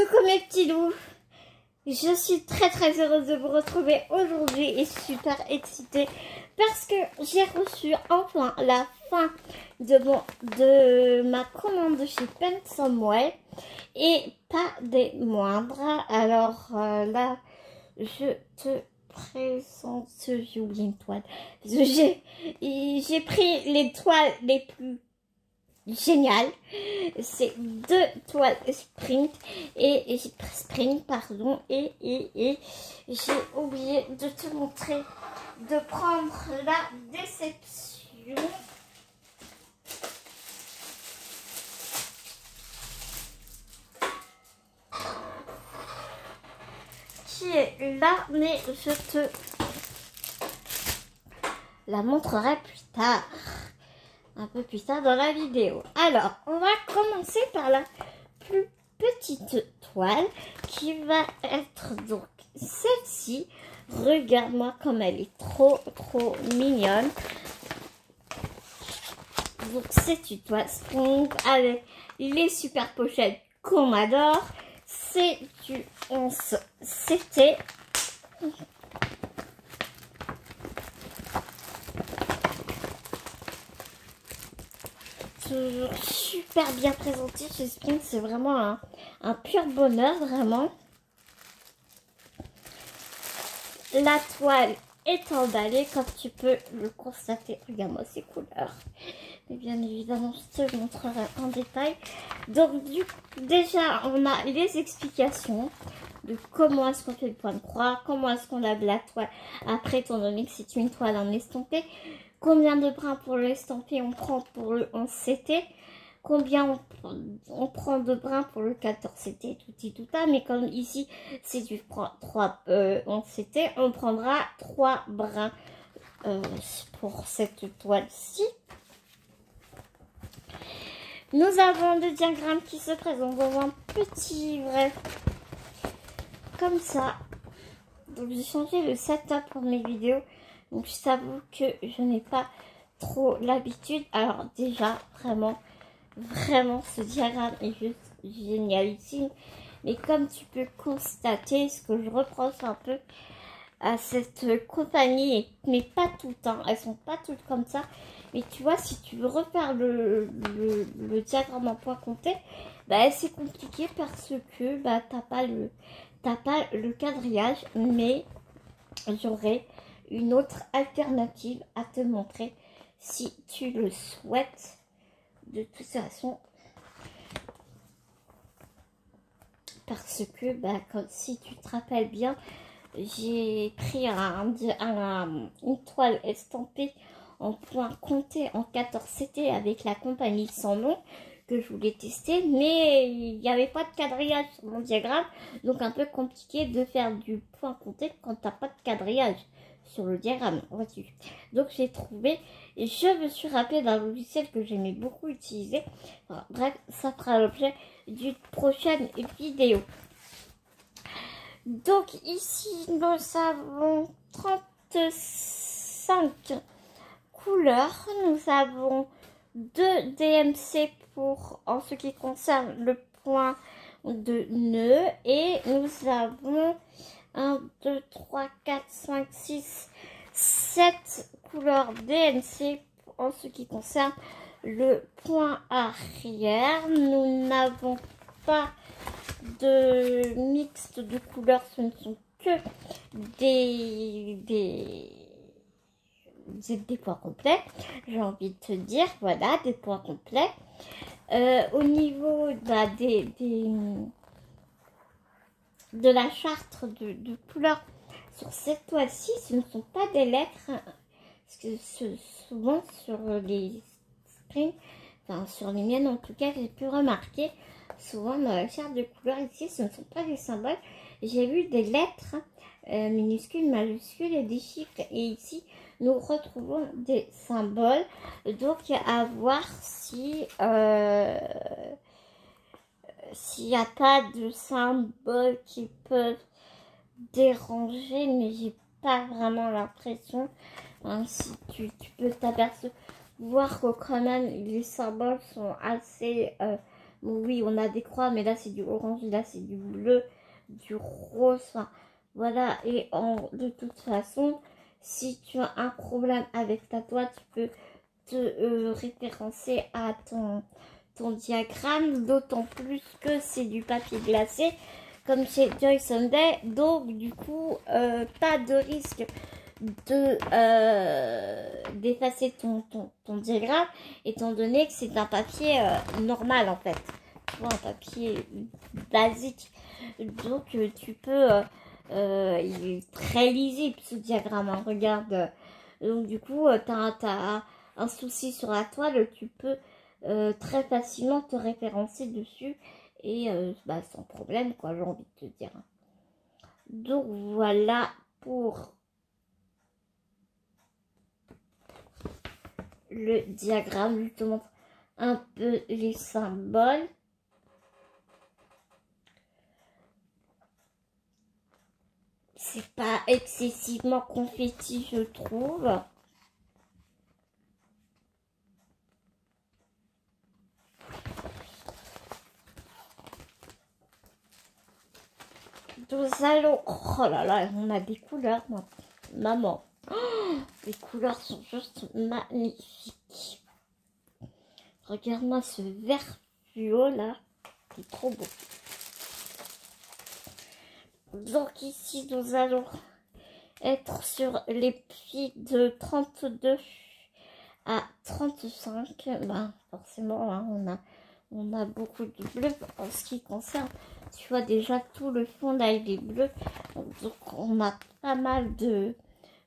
Coucou mes petits loups, je suis très heureuse de vous retrouver aujourd'hui et super excitée parce que j'ai reçu enfin la fin de ma commande chez Pen Somewhere et pas des moindres. Alors là, je te présente, j'ai oublié une toile. J'ai pris les toiles les plus génial, c'est 2 toiles Spring et j'ai oublié de te montrer, de prendre la déception qui est là, mais je te la montrerai plus tard. Un peu plus tard dans la vidéo. Alors, on va commencer par la plus petite toile qui va être donc celle-ci. Regarde-moi comme elle est trop mignonne. Donc, c'est une toile Spring avec les super pochettes qu'on adore. C'est du 11 CT. Super bien présenté chez Spring, c'est vraiment un pur bonheur, vraiment. La toile est emballée comme tu peux le constater. Regarde-moi ces couleurs. Mais bien évidemment, je te montrerai en détail. Donc déjà, on a les explications de comment est-ce qu'on fait le point de croix, comment est-ce qu'on lave la toile après, étant donné que c'est une toile en estampé. Combien de brins pour l'estampé on prend pour le 11 CT, combien on prend de brins pour le 14 CT, tout ça. Mais comme ici, c'est du 3 11 CT, on prendra 3 brins pour cette toile-ci. Nous avons le diagramme qui se présente dans un petit vrai comme ça. Donc j'ai changé le setup pour mes vidéos. Donc je t'avoue que je n'ai pas trop l'habitude. Alors déjà, vraiment, ce diagramme est juste génialissime. Mais comme tu peux constater, ce que je reproche un peu à cette compagnie, mais pas tout le temps, elles sont pas toutes comme ça. Mais tu vois, si tu veux refaire le diagramme en point compté, bah, c'est compliqué parce que bah, t'as pas le quadrillage, mais j'aurai une autre alternative à te montrer si tu le souhaites. De toute façon, parce que bah, si tu te rappelles bien, j'ai pris une toile estampée en point compté en 14 CT avec la compagnie sans nom que je voulais tester, mais il n'y avait pas de quadrillage sur mon diagramme, donc un peu compliqué de faire du point compté quand tu n'as pas de quadrillage sur le diagramme. Donc j'ai trouvé, et je me suis rappelé d'un logiciel que j'aimais beaucoup utiliser. Enfin, bref, ça fera l'objet d'une prochaine vidéo. Donc ici nous avons 35 couleurs, nous avons 2 DMC pour en ce qui concerne le point de nœud, et nous avons 1, 2, 3, 4, 5, 6, 7 couleurs DMC en ce qui concerne le point arrière. Nous n'avons pas de mixte de couleurs, ce ne sont que des points complets, j'ai envie de te dire, voilà, des points complets. Au niveau de la charte de couleurs sur cette toile-ci, ce ne sont pas des lettres, parce que souvent sur les Spring, enfin sur les miennes en tout cas, j'ai pu remarquer, souvent dans la charte de couleurs ici, ce ne sont pas des symboles. J'ai vu des lettres minuscules, majuscules et des chiffres, et ici nous retrouvons des symboles. Donc à voir si s'il n'y a pas de symboles qui peuvent déranger, mais j'ai pas vraiment l'impression. Hein, si tu peux t'apercevoir que quand même les symboles sont assez Bon, oui, on a des croix, mais là c'est du orange, là c'est du bleu, du rose, enfin, voilà. Et de toute façon, si tu as un problème avec ta toile, tu peux te référencer à ton diagramme, d'autant plus que c'est du papier glacé, comme chez Joy Sunday, donc du coup, pas de risque d'effacer ton diagramme, étant donné que c'est un papier normal en fait, tu vois, un papier basique, donc tu peux, il est très lisible ce diagramme, hein, regarde, donc du coup, t'as un souci sur la toile, tu peux très facilement te référencer dessus, et bah, sans problème, quoi, j'ai envie de te dire. Donc voilà pour le diagramme. Je te montre un peu les symboles. C'est pas excessivement confetti, je trouve. Nous allons... Oh là là, on a des couleurs, moi. Maman. Oh, les couleurs sont juste magnifiques. Regarde-moi ce vert fluo là. C'est trop beau. Donc ici, nous allons être sur les prix de 32 à 35. Ben, forcément, hein, on a beaucoup de bleu en ce qui concerne. Tu vois déjà tout le fond là, il est bleu. Donc on a pas mal de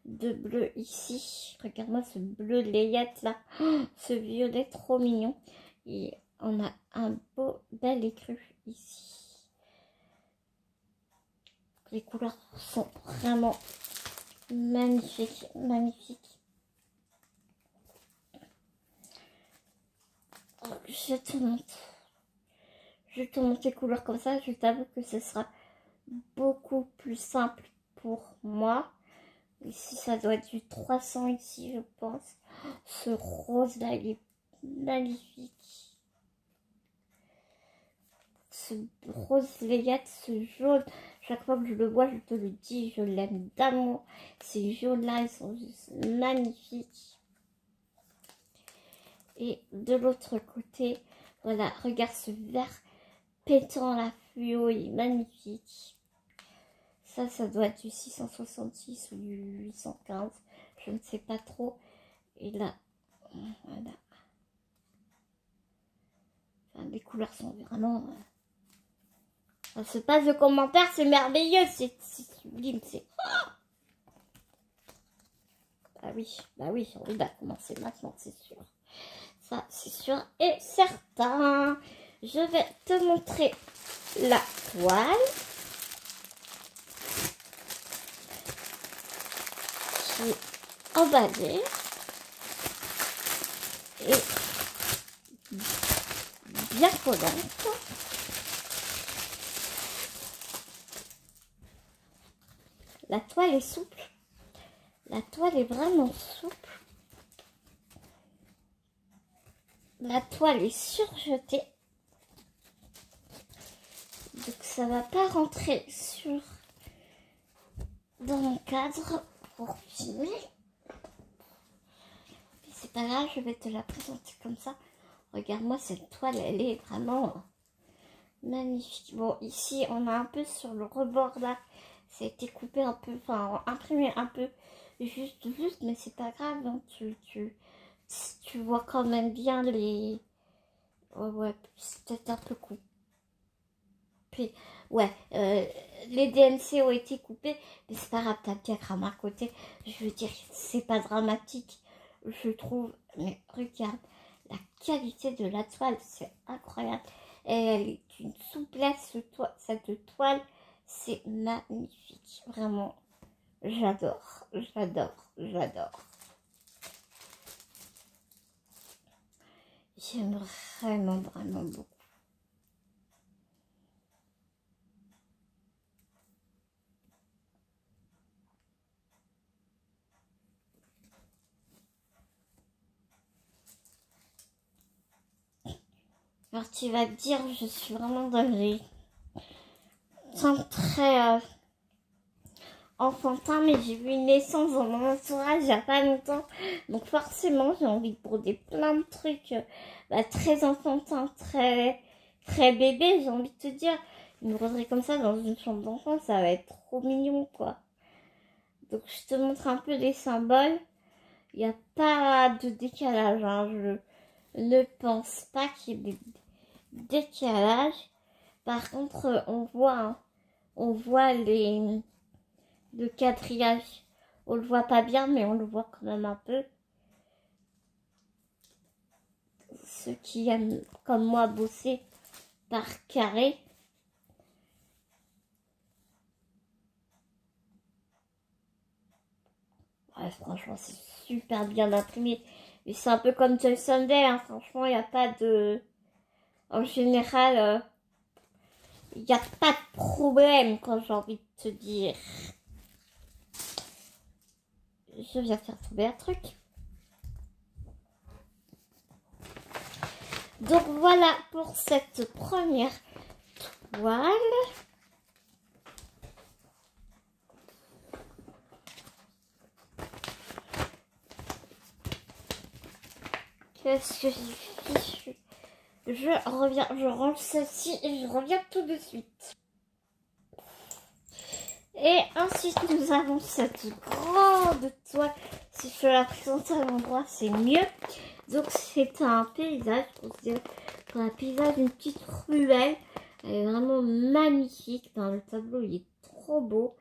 bleu ici. Regarde-moi ce bleu layette là. Oh, ce violet trop mignon. Et on a un beau bel écru ici. Les couleurs sont vraiment magnifiques, magnifiques. Je te montre. Je te montre les couleurs comme ça. Je t'avoue que ce sera beaucoup plus simple pour moi. Ici, ça doit être du 300 ici, je pense. Ce rose là, il est magnifique. Ce rose layette, ce jaune. Chaque fois que je le vois, je te le dis, je l'aime d'amour. Ces jaunes là, ils sont juste magnifiques. Et de l'autre côté, voilà, regarde ce vert pétant la fluo, il est magnifique. Ça doit être du 666 ou du 815, je ne sais pas trop. Et là, voilà. Enfin, les couleurs sont vraiment... Ça se passe de commentaires, c'est merveilleux, c'est sublime, c'est... Oh, bah oui, on va commencer maintenant, c'est sûr. Ça, c'est sûr et certain. Je vais te montrer la toile. Qui est emballée. Et bien collante. La toile est souple. La toile est vraiment souple. La toile est surjetée. Donc ça va pas rentrer dans mon cadre pour filmer. Mais c'est pas grave, je vais te la présenter comme ça. Regarde-moi cette toile, elle est vraiment magnifique. Bon, ici on a un peu sur le rebord là. Ça a été coupé un peu, enfin imprimé un peu juste, mais c'est pas grave. Donc tu vois quand même bien les... Ouais, c'est peut-être un peu coupé. Ouais, les DNC ont été coupés, mais c'est pas grave, t'as le diagramme à côté. Je veux dire, c'est pas dramatique, je trouve. Mais regarde, la qualité de la toile, c'est incroyable. Et elle est d'une souplesse, cette toile, c'est magnifique. Vraiment, j'adore, j'adore, j'adore. J'aime vraiment, vraiment beaucoup. Alors tu vas te dire, je suis vraiment dans les temps très enfantin, mais j'ai vu une naissance dans mon entourage il n'y a pas longtemps. Donc forcément, j'ai envie de broder plein de trucs très enfantins, très bébé, j'ai envie de te dire. Une broderie comme ça dans une chambre d'enfant, ça va être trop mignon, quoi. Donc je te montre un peu les symboles. Il n'y a pas de décalage, hein. Je ne pense pas qu'il y ait des décalages. Par contre, on voit le quadrillage. On le voit pas bien, mais on le voit quand même un peu. Ceux qui aiment, comme moi, bosser par carré. Ouais, franchement, c'est super bien imprimé. Et c'est un peu comme Joy Sunday, hein. Franchement, il n'y a pas de... En général, il n'y a pas de problème, quand j'ai envie de te dire. Je viens faire tomber un truc. Donc voilà pour cette première toile. Qu'est-ce que j'ai fichu? Je reviens, je range celle-ci et je reviens tout de suite. Et ensuite, nous avons cette grande toile. Si je la présente à l'endroit, c'est mieux. Donc, c'est un paysage. Pour un paysage, une petite ruelle. Elle est vraiment magnifique. Dans le tableau, il est trop beau.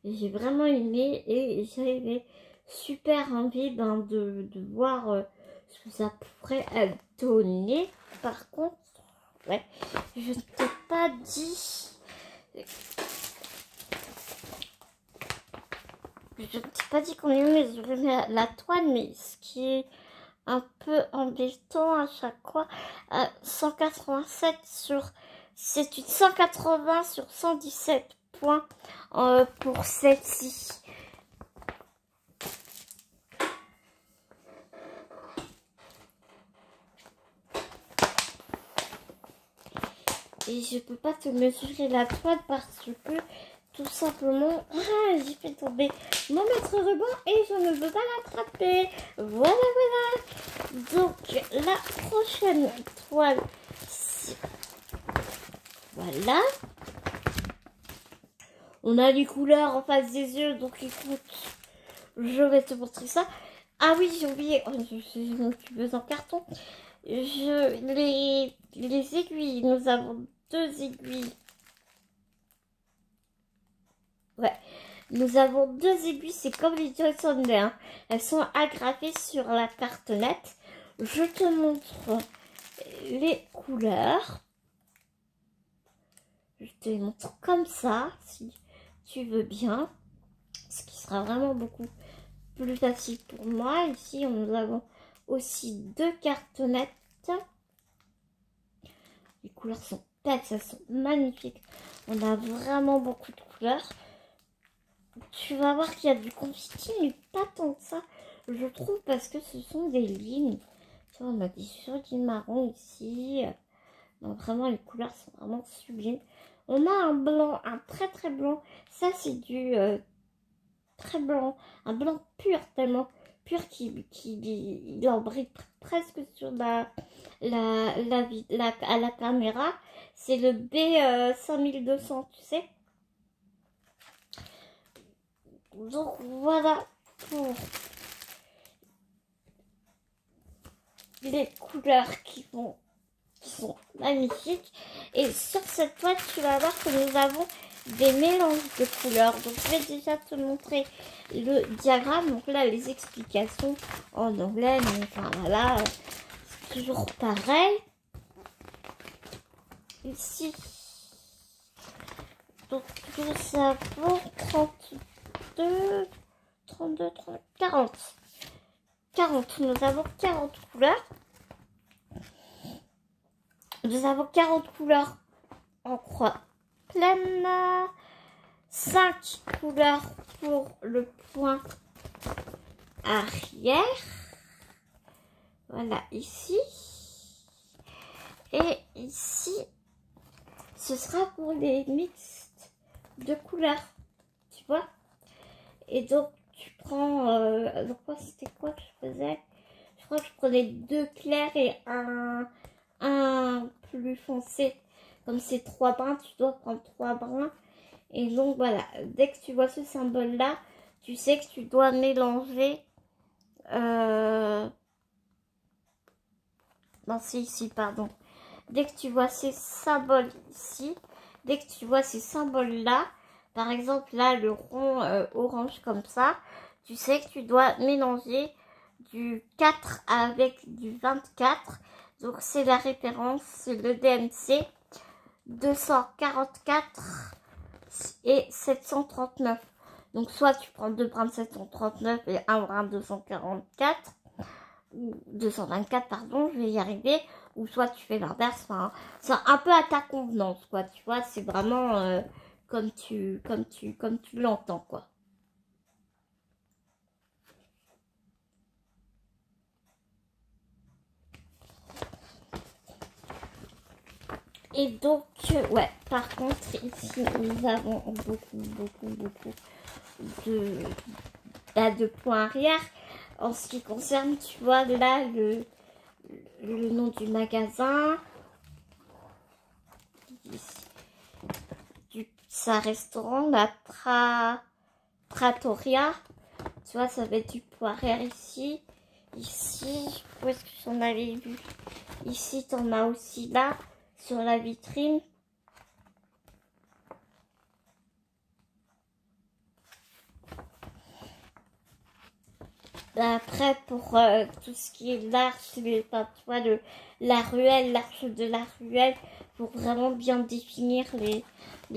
J'ai vraiment aimé. Et j'avais super envie de voir ce que ça pourrait donner. Par contre, ouais, je ne t'ai pas dit... Je ne t'ai pas dit qu'on est mesuré la toile, mais ce qui est un peu embêtant à chaque fois, 187 sur... C'est une 180 sur 117 points pour celle-ci. Et je peux pas te mesurer la toile parce que tout simplement, j'ai fait tomber mon maître ruban et je ne veux pas l'attraper. Voilà, voilà. Donc, la prochaine toile, voilà. On a les couleurs en face des yeux, donc écoute, je vais te montrer ça. Ah oui, j'ai oublié, oh, je suis une occupeuse en carton. Les aiguilles, nous avons 2 aiguilles. Ouais, nous avons 2 aiguilles, c'est comme les Joy Sunday, hein. Elles sont agrafées sur la cartonnette. Je te montre les couleurs. Je te les montre comme ça, si tu veux bien. Ce qui sera vraiment beaucoup plus facile pour moi. Ici, nous avons aussi 2 cartonnettes. Les couleurs sont belles, elles sont magnifiques. On a vraiment beaucoup de couleurs. Tu vas voir qu'il y a du confetti, mais pas tant que ça, je trouve, parce que ce sont des lignes. Tu vois, on a des jolis marrons ici. Donc vraiment, les couleurs sont vraiment sublimes. On a un blanc, un très blanc. Ça, c'est du très blanc, un blanc pur, tellement pur qu'il embrille presque sur à la caméra. C'est le B5200, tu sais. Donc voilà pour les couleurs qui sont magnifiques. Et sur cette toile, tu vas voir que nous avons des mélanges de couleurs. Donc je vais déjà te montrer le diagramme. Donc là, les explications en anglais, mais enfin voilà, c'est toujours pareil. Ici, donc nous avons 32, 30, 40. 40, nous avons 40 couleurs. Nous avons 40 couleurs en croix pleine. 5 couleurs pour le point arrière. Voilà, ici. Et ici, ce sera pour les mixtes de couleurs, tu vois. Et donc, tu prends... donc, c'était quoi que je faisais? Je crois que je prenais 2 clairs et un plus foncé. Comme c'est 3 brins, tu dois prendre 3 brins. Et donc, voilà. Dès que tu vois ce symbole-là, tu sais que tu dois mélanger... Non, c'est ici, pardon. Dès que tu vois ces symboles ici, dès que tu vois ces symboles-là, par exemple, là, le rond orange comme ça, tu sais que tu dois mélanger du 4 avec du 24. Donc, c'est la référence, c'est le DMC 244 et 739. Donc, soit tu prends 2 brins de 739 et un brin de 244. 224 pardon, je vais y arriver, ou soit tu fais l'inverse, enfin, c'est un peu à ta convenance, quoi, tu vois, c'est vraiment comme tu l'entends, quoi. Et donc, ouais, par contre, ici, nous avons beaucoup de points arrière. En ce qui concerne, tu vois, là, le nom du magasin, sa restaurant, la Trattoria. Tu vois, ça va être du point arrière ici. Ici, où est-ce que j'en avais vu? Ici, t'en as aussi là, sur la vitrine. Après, pour tout ce qui est l'arche, enfin, tu vois, la ruelle, l'arche de la ruelle, pour vraiment bien définir les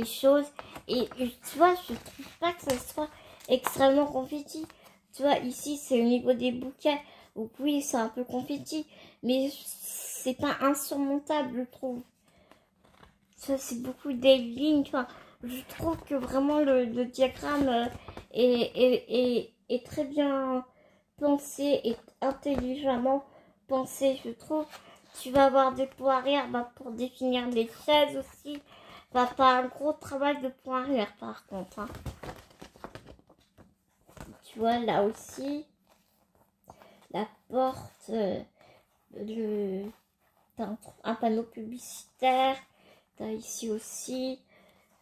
choses. Et tu vois, je trouve pas que ça soit extrêmement confetti. Tu vois, ici, c'est au niveau des bouquets. Donc oui, c'est un peu confetti, mais c'est pas insurmontable, je trouve. Ça, c'est beaucoup des lignes. Enfin, je trouve que vraiment le diagramme est très bien pensé et intelligemment pensé, je trouve. Tu vas avoir des points arrière pour définir les chaises aussi. Pas un gros travail de points arrière par contre. Hein. Tu vois là aussi, la porte, t'as un panneau publicitaire. T'as ici aussi.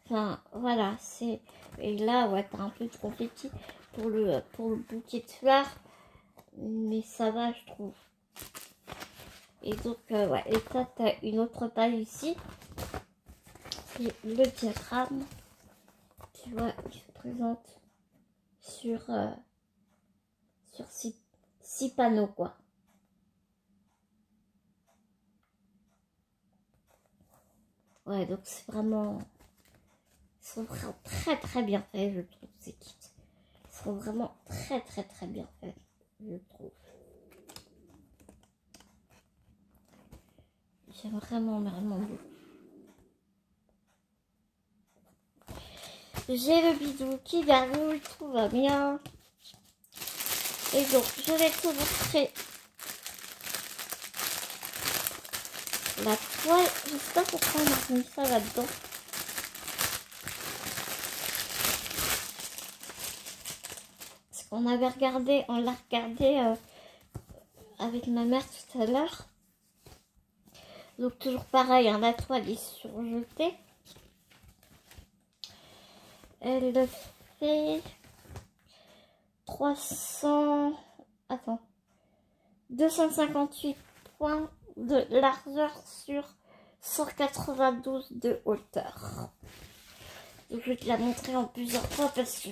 Enfin, voilà, c'est... Et là, ouais, t'as un peu de confetti pour le bouquet de fleurs. Mais ça va, je trouve. Et donc, ouais, et ça, t'as une autre page ici. C'est le diagramme. Tu vois, il se présente sur 6 panneaux, quoi. Ouais, donc c'est vraiment... Ils sont vraiment très bien faits, je trouve, ces kits. Ils sont vraiment très bien faits, je trouve. J'aime vraiment beaucoup. J'ai le bidou qui déroule, tout va bien. Et donc, je vais te montrer la toile. Je sais pas pourquoi on a mis ça là-dedans. Parce qu'on avait regardé, on l'a regardé avec ma mère tout à l'heure. Donc, toujours pareil, hein, la toile est surjetée. Elle fait 300... Attends. 258 points de largeur sur 192 de hauteur. Donc, je vais te la montrer en plusieurs fois parce que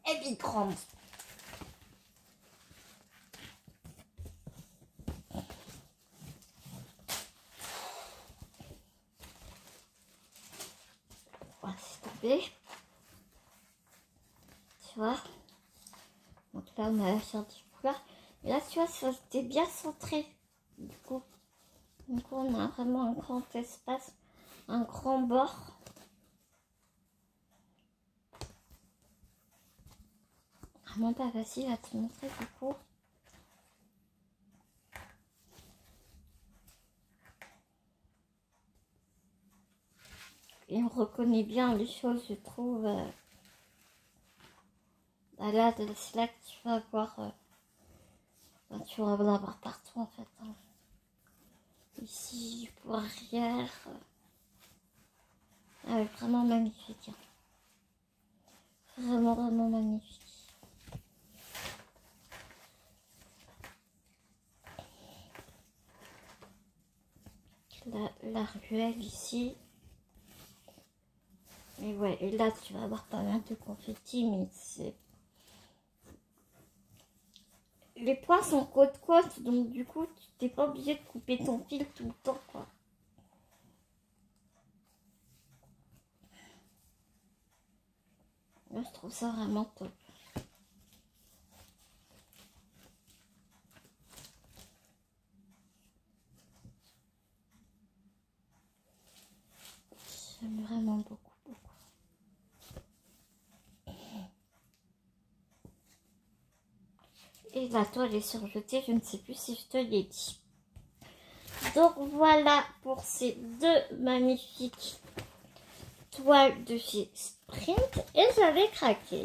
elle est grande. On va s'étouffer. Tu vois. Donc là, on a la sortie couleur. Et là, tu vois, c'était bien centré. Du coup, on a vraiment un grand espace, un grand bord. Vraiment pas facile à te montrer du coup. Et on reconnaît bien les choses, je trouve. Là, c'est là que tu vas voir. Tu vas en avoir partout en fait. Hein. Ici, pour arrière. Vraiment magnifique. Hein. Vraiment, vraiment magnifique. La ruelle ici. Et ouais, et là tu vas avoir pas mal de confettis, mais c'est... Les points sont côte-côte, donc du coup tu t'es pas obligé de couper ton fil tout le temps, quoi. Moi je trouve ça vraiment top. J'aime vraiment beaucoup, beaucoup. Et la toile est surjetée, je ne sais plus si je te l'ai dit. Donc voilà pour ces deux magnifiques toiles de chez Sprint. Et j'avais craqué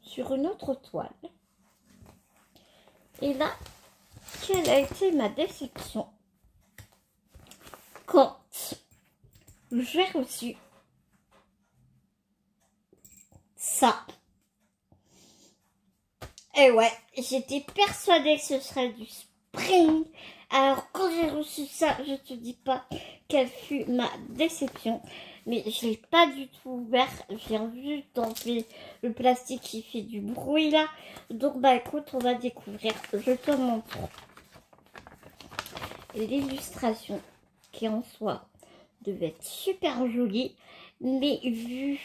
sur une autre toile. Et là, quelle a été ma déception quand j'ai reçu ça. Et ouais, j'étais persuadée que ce serait du Spring. Alors quand j'ai reçu ça, je te dis pas quelle fut ma déception. Mais je l'ai pas du tout ouvert. J'ai vu d'enlever le plastique qui fait du bruit là. Donc bah écoute, on va découvrir. Je te montre l'illustration qui en soi devait être super jolie. Mais vu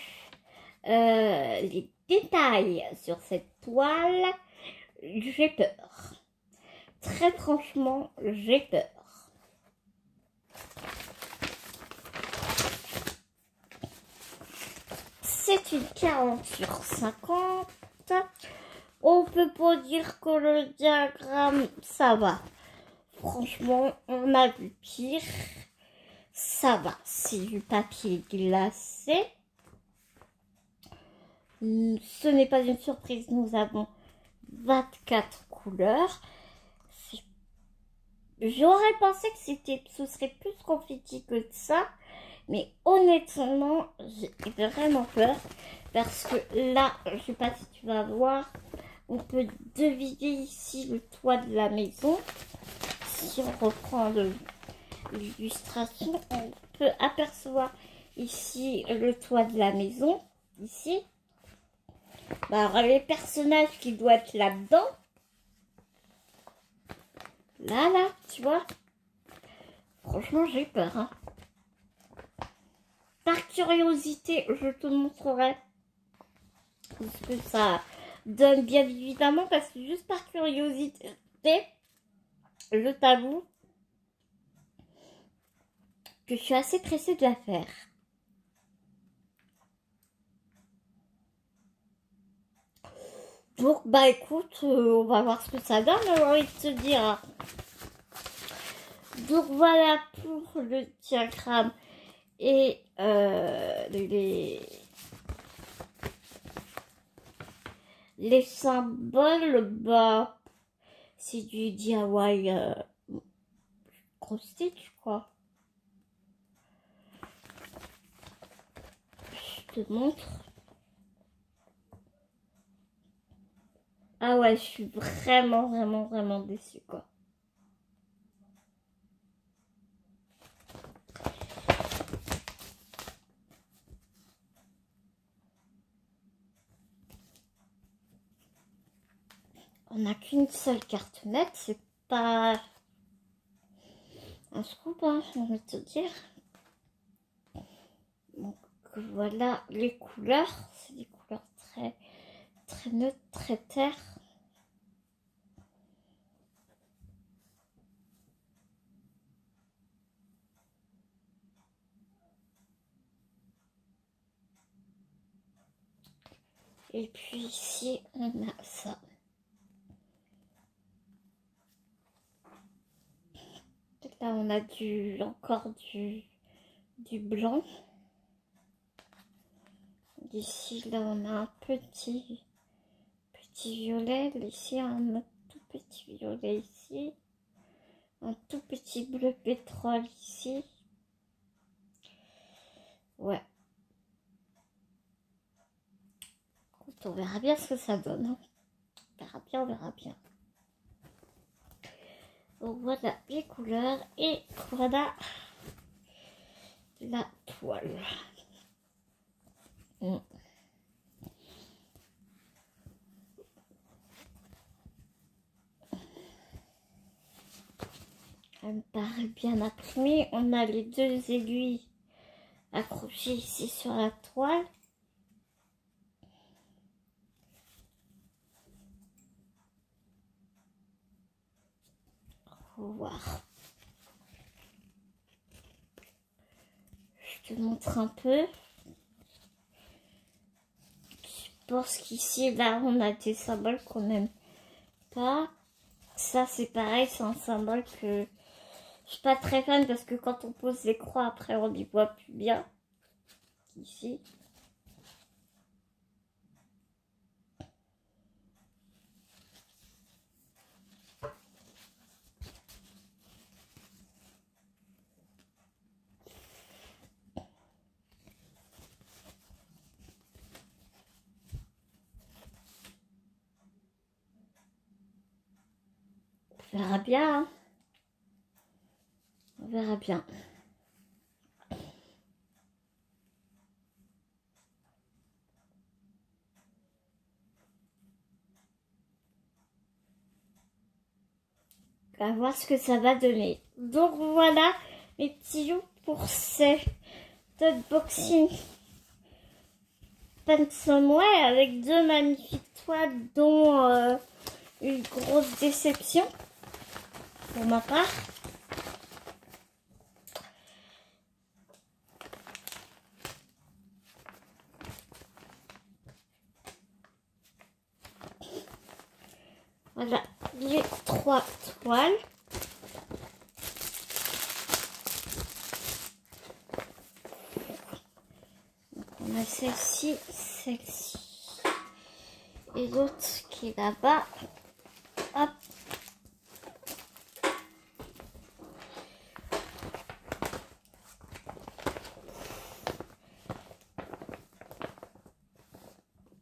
les détails sur cette toile, j'ai peur. Très franchement, j'ai peur. C'est une 40/50. On peut pas dire que le diagramme, ça va. Franchement, on a vu pire. Ça va, c'est du papier glacé. Ce n'est pas une surprise, nous avons 24 couleurs. J'aurais pensé que ce serait plus confetti que ça. Mais honnêtement, j'ai vraiment peur. Parce que là, je sais pas si tu vas voir, on peut deviner ici le toit de la maison. Si on reprend l'illustration, on peut apercevoir ici le toit de la maison. Ici. Bah, alors, les personnages qui doivent être là-dedans. Là, tu vois. Franchement, j'ai peur. Hein. Par curiosité, je te montrerai ce que ça donne, bien évidemment, parce que juste par curiosité, je t'avoue que je suis assez pressée de la faire. Donc, bah écoute, on va voir ce que ça donne, j'ai envie de te dire. Donc voilà pour le diagramme et les symboles. Bah, c'est du DIY cross-stitch, quoi. Je te montre. Ah ouais, je suis vraiment, vraiment, vraiment déçue, quoi. On n'a qu'une seule carte nette, c'est pas un scoop, hein, j'ai envie de te dire. Donc voilà les couleurs, c'est des couleurs très, très neutres, très terre. Et puis ici, on a ça. Là, on a encore du du blanc. Ici, là, on a un petit violet. Ici, un tout petit violet ici. Un tout petit bleu pétrole ici. Ouais. On verra bien ce que ça donne. Hein. On verra bien, on verra bien. Donc voilà les couleurs et voilà la toile. Elle me paraît bien imprimée. On a les deux aiguilles accrochées ici sur la toile. Faut voir. Je te montre un peu. Je pense qu'ici, là, on a des symboles qu'on n'aime pas. Ça, c'est pareil, c'est un symbole que je suis pas très fan parce que quand on pose les croix, après, on n'y voit plus bien. Ici. On verra bien. Hein. On verra bien. On va voir ce que ça va donner. Donc voilà mes petits loups pour cet unboxing Pensumware avec deux magnifiques toiles dont une grosse déception pour ma part. Voilà les trois toiles. Donc on a celle-ci, celle-ci et l'autre qui est là-bas. Hop.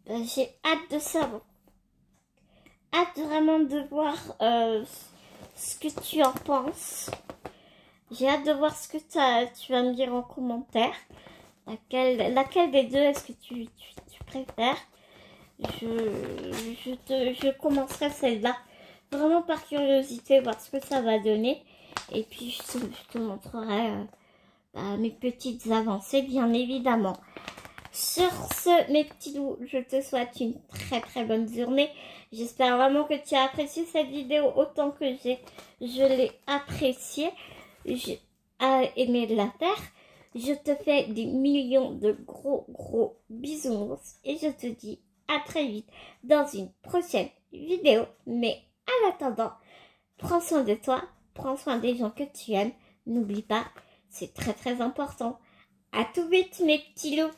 Ben, j'ai hâte de savoir. Hâte vraiment de voir ce que tu en penses. J'ai hâte de voir ce que tu vas me dire en commentaire. Laquelle des deux est-ce que tu préfères? Je commencerai celle-là. Vraiment par curiosité, voir ce que ça va donner. Et puis je te montrerai mes petites avancées, bien évidemment. Sur ce, mes petits loups, je te souhaite une très bonne journée. J'espère vraiment que tu as apprécié cette vidéo autant que je l'ai appréciée. J'ai aimé la faire. Je te fais des millions de gros bisounours. Et je te dis à très vite dans une prochaine vidéo. Mais en attendant, prends soin de toi. Prends soin des gens que tu aimes. N'oublie pas, c'est très important. À tout vite mes petits loups.